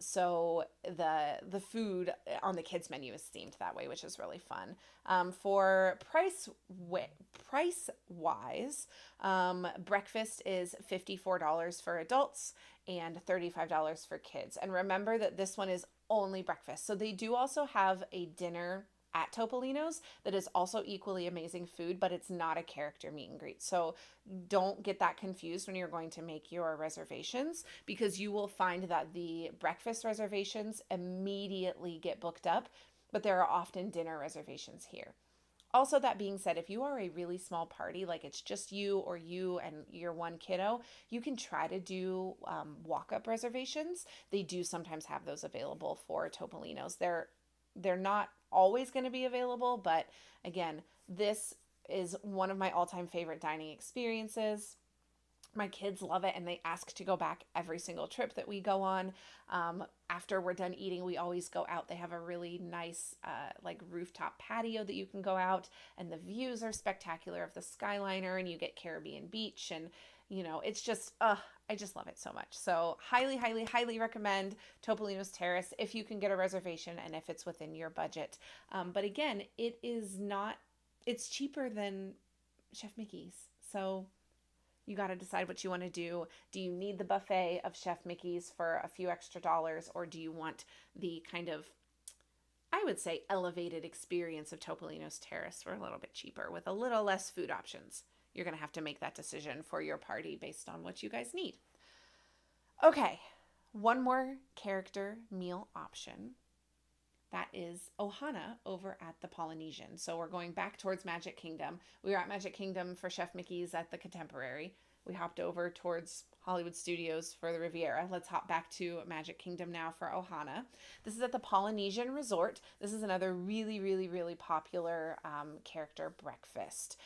So the food on the kids menu is themed that way, which is really fun. For price wise, breakfast is $54 for adults and $35 for kids. And remember that this one is only breakfast. So they do also have a dinner at Topolino's that is also equally amazing food, but it's not a character meet and greet. So don't get that confused when you're going to make your reservations, because you will find that the breakfast reservations immediately get booked up, but there are often dinner reservations here. Also, that being said, if you are a really small party, like it's just you or you and your one kiddo, you can try to do walk-up reservations. They do sometimes have those available for Topolino's. They're not always going to be available, but again, this is one of my all-time favorite dining experiences. My kids love it, and they ask to go back every single trip that we go on. After we're done eating, we always go out. They have a really nice like rooftop patio that you can go out, and the views are spectacular of the Skyliner, and you get Caribbean beach, and it's just, I just love it so much. So highly, highly, highly recommend Topolino's Terrace if you can get a reservation and if it's within your budget. But again, it's cheaper than Chef Mickey's. So you got to decide what you want to do. Do you need the buffet of Chef Mickey's for a few extra dollars, or do you want the kind of, I would say, elevated experience of Topolino's Terrace for a little bit cheaper with a little less food options? You're going to have to make that decision for your party based on what you guys need. Okay, one more character meal option. That is Ohana over at the Polynesian. So we're going back towards Magic Kingdom. We were at Magic Kingdom for Chef Mickey's at the Contemporary. We hopped over towards Hollywood Studios for the Riviera. Let's hop back to Magic Kingdom now for Ohana. This is at the Polynesian Resort. This is another really, really, really popular character breakfast.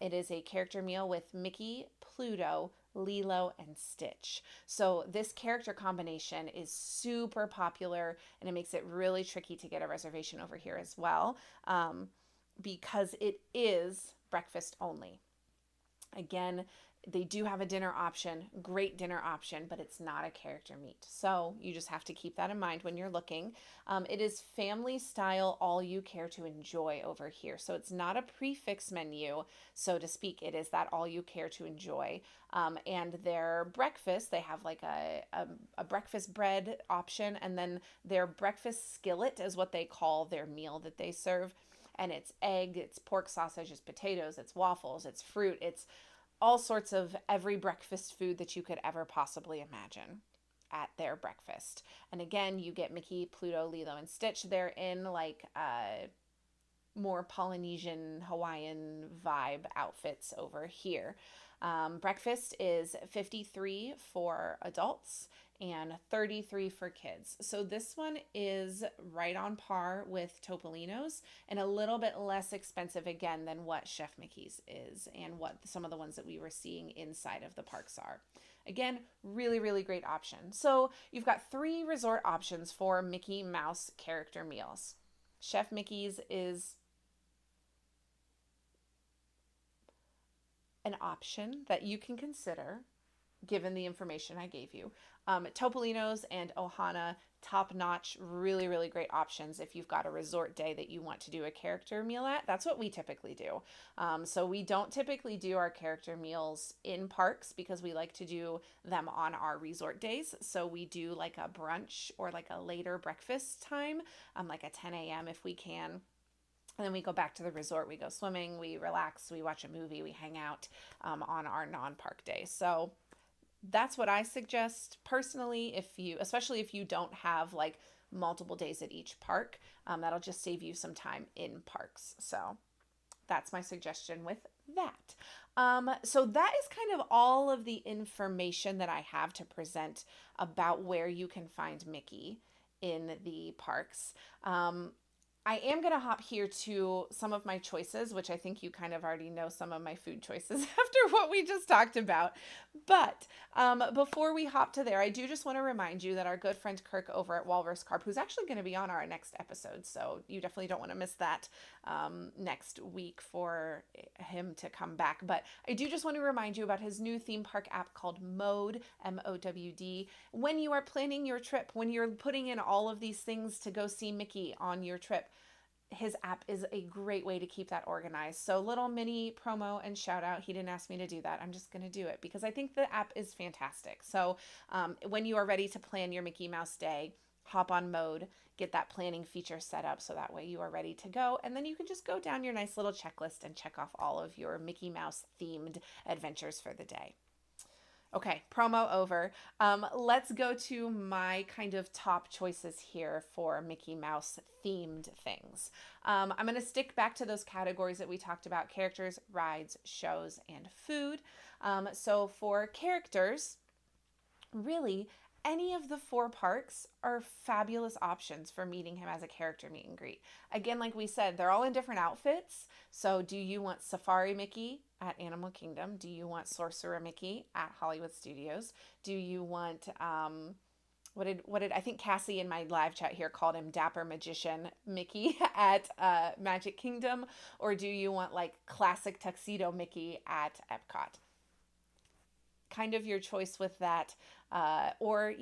It is a character meal with Mickey, Pluto, Lilo, and Stitch. So this character combination is super popular, and it makes it really tricky to get a reservation over here as well, because it is breakfast only. Again, they do have a dinner option, great dinner option, but it's not a character meet. So you just have to keep that in mind when you're looking. It is family style, all you care to enjoy over here. So it's not a prefix menu, so to speak. It is that all you care to enjoy. And their breakfast, they have like a breakfast bread option, and then their breakfast skillet is what they call their meal that they serve. And it's egg, it's pork sausage, it's potatoes, it's waffles, it's fruit, it's all sorts of every breakfast food that you could ever possibly imagine at their breakfast. And again, you get Mickey, Pluto, Lilo, and Stitch. They're in like more Polynesian, Hawaiian vibe outfits over here. Breakfast is $53 for adults and $33 for kids. So this one is right on par with Topolino's and a little bit less expensive again than what Chef Mickey's is and what some of the ones that we were seeing inside of the parks are. Again, really, really great option. So you've got 3 resort options for Mickey Mouse character meals. Chef Mickey's is an option that you can consider given the information I gave you. Topolino's and Ohana, top notch, really, really great options if you've got a resort day that you want to do a character meal at. That's what we typically do. So we don't typically do our character meals in parks because we like to do them on our resort days. So we do like a brunch or like a later breakfast time, like a 10 a.m. if we can. And then we go back to the resort, we go swimming, we relax, we watch a movie, we hang out on our non-park day. So that's what I suggest personally, especially if you don't have like multiple days at each park, that'll just save you some time in parks. So that's my suggestion with that. So that is kind of all of the information that I have to present about where you can find Mickey in the parks. I am going to hop here to some of my choices, which I think you kind of already know some of my food choices after what we just talked about. But before we hop to there, I do just want to remind you that our good friend Kirk over at Walrus Carp, who's actually going to be on our next episode, so you definitely don't want to miss that next week for him to come back. But I do just want to remind you about his new theme park app called Mode, MOWD. When you are planning your trip, when you're putting in all of these things to go see Mickey on your trip, his app is a great way to keep that organized. So little mini promo and shout out. He didn't ask me to do that. I'm just going to do it because I think the app is fantastic. So when you are ready to plan your Mickey Mouse day, hop on Mode, get that planning feature set up so that way you are ready to go. And then you can just go down your nice little checklist and check off all of your Mickey Mouse themed adventures for the day. Okay, promo over. Let's go to my kind of top choices here for Mickey Mouse themed things. I'm going to stick back to those categories that we talked about: characters, rides, shows, and food. So for characters, really, any of the 4 parks are fabulous options for meeting him as a character meet and greet. Again, like we said, they're all in different outfits. So do you want Safari Mickey at Animal Kingdom? Do you want Sorcerer Mickey at Hollywood Studios? Do you want what did I think Cassie in my live chat here called him Dapper Magician Mickey at Magic Kingdom? Or do you want like classic tuxedo Mickey at Epcot? Kind of your choice with that. Or,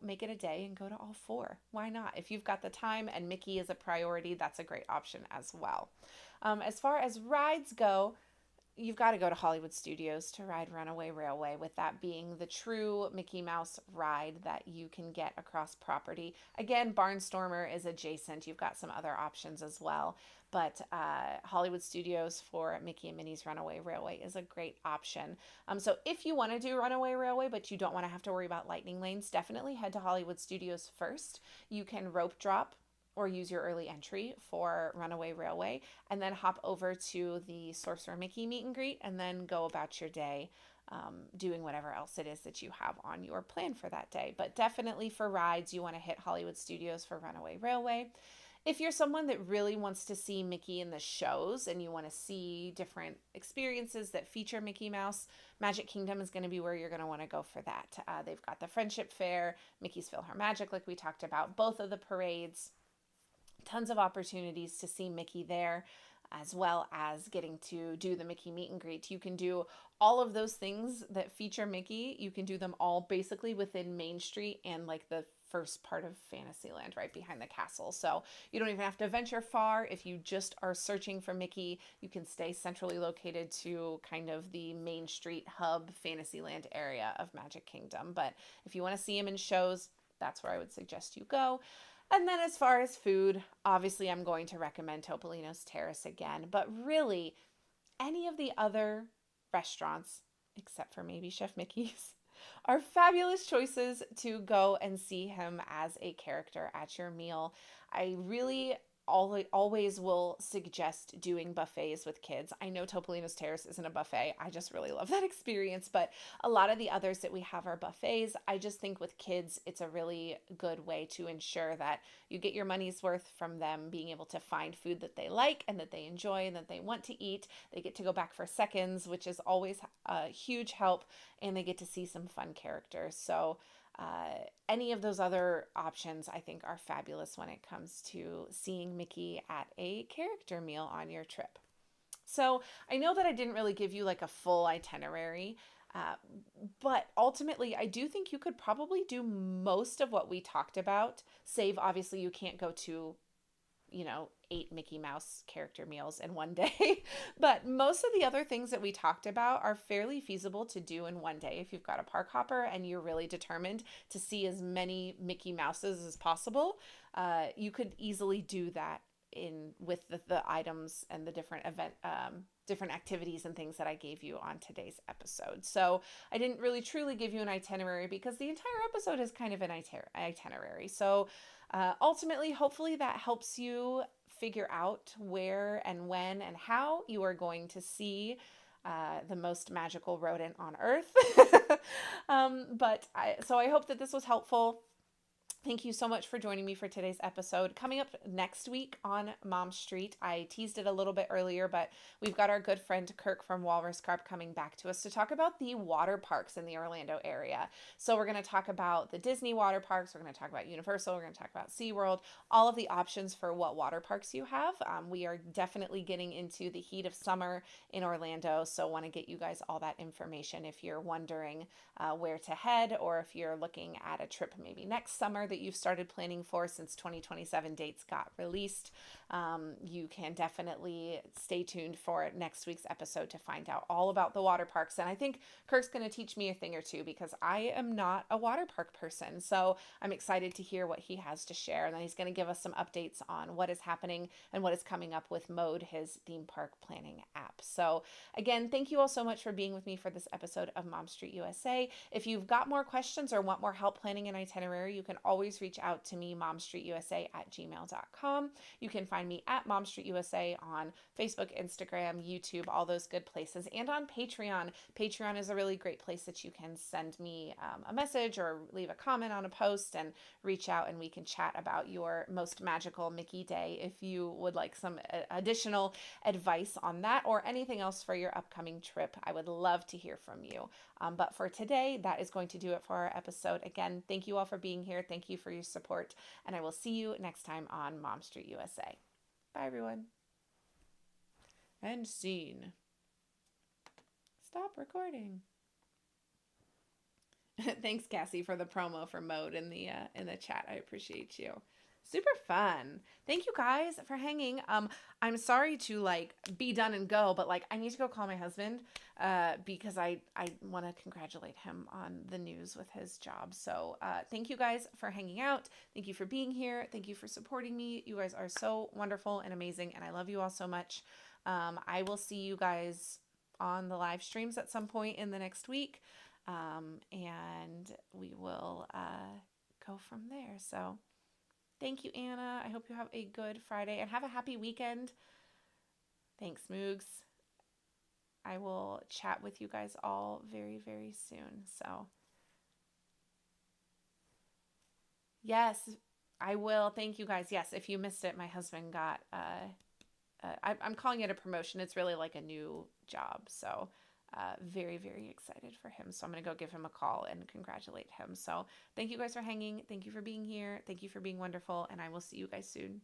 make it a day and go to all 4. Why not? If you've got the time and Mickey is a priority, that's a great option as well. As far as rides go, you've got to go to Hollywood Studios to ride Runaway Railway, with that being the true Mickey Mouse ride that you can get across property. Again, Barnstormer is adjacent. You've got some other options as well. But Hollywood Studios for Mickey and Minnie's Runaway Railway is a great option. So if you want to do Runaway Railway, but you don't want to have to worry about lightning lanes, definitely head to Hollywood Studios first. You can rope drop or use your early entry for Runaway Railway, and then hop over to the Sorcerer Mickey meet and greet, and then go about your day doing whatever else it is that you have on your plan for that day. But definitely for rides, you want to hit Hollywood Studios for Runaway Railway. If you're someone that really wants to see Mickey in the shows and you want to see different experiences that feature Mickey Mouse, Magic Kingdom is going to be where you're going to want to go for that. They've got the Friendship Fair, Mickey's PhilharMagic, like we talked about, both of the parades, tons of opportunities to see Mickey there, as well as getting to do the Mickey meet and greet. You can do all of those things that feature Mickey. You can do them all basically within Main Street and like the first part of Fantasyland right behind the castle. So you don't even have to venture far. If you just are searching for Mickey, you can stay centrally located to kind of the Main Street hub Fantasyland area of Magic Kingdom. But if you want to see him in shows, that's where I would suggest you go. And then as far as food, obviously I'm going to recommend Topolino's Terrace again, but really any of the other restaurants, except for maybe Chef Mickey's, are fabulous choices to go and see him as a character at your meal. I really always will suggest doing buffets with kids. I know Topolino's Terrace isn't a buffet. I just really love that experience, but a lot of the others that we have are buffets. I just think with kids, it's a really good way to ensure that you get your money's worth from them being able to find food that they like and that they enjoy and that they want to eat. They get to go back for seconds, which is always a huge help, and they get to see some fun characters. So any of those other options I think are fabulous when it comes to seeing Mickey at a character meal on your trip. So I know that I didn't really give you like a full itinerary, uh, but ultimately I do think you could probably do most of what we talked about, save obviously you can't go to 8 Mickey Mouse character meals in one day. But most of the other things that we talked about are fairly feasible to do in one day. If you've got a park hopper and you're really determined to see as many Mickey Mouses as possible, you could easily do that in with the items and the different activities and things that I gave you on today's episode. So I didn't really truly give you an itinerary because the entire episode is kind of an itinerary. So ultimately, hopefully that helps you figure out where and when and how you are going to see the most magical rodent on Earth. So I hope that this was helpful. Thank you so much for joining me for today's episode. Coming up next week on Mom Street, I teased it a little bit earlier, but we've got our good friend Kirk from Walrus Carp coming back to us to talk about the water parks in the Orlando area. So we're going to talk about the Disney water parks. We're going to talk about Universal. We're going to talk about SeaWorld, all of the options for what water parks you have. We are definitely getting into the heat of summer in Orlando, so want to get you guys all that information if you're wondering where to head, or if you're looking at a trip maybe next summer that you've started planning for since 2027 dates got released. You can definitely stay tuned for next week's episode to find out all about the water parks. And I think Kirk's going to teach me a thing or two because I am not a water park person. So I'm excited to hear what he has to share. And then he's going to give us some updates on what is happening and what is coming up with Mode, his theme park planning app. So again, thank you all so much for being with me for this episode of Mom Street USA. If you've got more questions or want more help planning an itinerary, you can always reach out to me, momstreetusa@gmail.com. You can find me at Mom Street USA on Facebook, Instagram, YouTube, all those good places, and on Patreon. Patreon is a really great place that you can send me a message or leave a comment on a post and reach out, and we can chat about your most magical Mickey day if you would like some additional advice on that or anything else for your upcoming trip. I would love to hear from you. But for today, that is going to do it for our episode. Again, thank you all for being here. Thank you for your support, and I will see you next time on Mom Street USA. Bye, everyone. And scene. Stop recording. Thanks, Cassie, for the promo for Mode in the chat. I appreciate you. Super fun. Thank you guys for hanging. I'm sorry to be done and go, but I need to go call my husband because I want to congratulate him on the news with his job. So thank you guys for hanging out. Thank you for being here. Thank you for supporting me. You guys are so wonderful and amazing, and I love you all so much. I will see you guys on the live streams at some point in the next week, and we will go from there. So thank you, Anna. I hope you have a good Friday and have a happy weekend. Thanks, Moogs. I will chat with you guys all very, very soon. So, yes, I will. Thank you guys. Yes, if you missed it, my husband got, I'm calling it a promotion. It's really like a new job. So, very, very excited for him. So I'm going to go give him a call and congratulate him. So thank you guys for hanging. Thank you for being here. Thank you for being wonderful. And I will see you guys soon.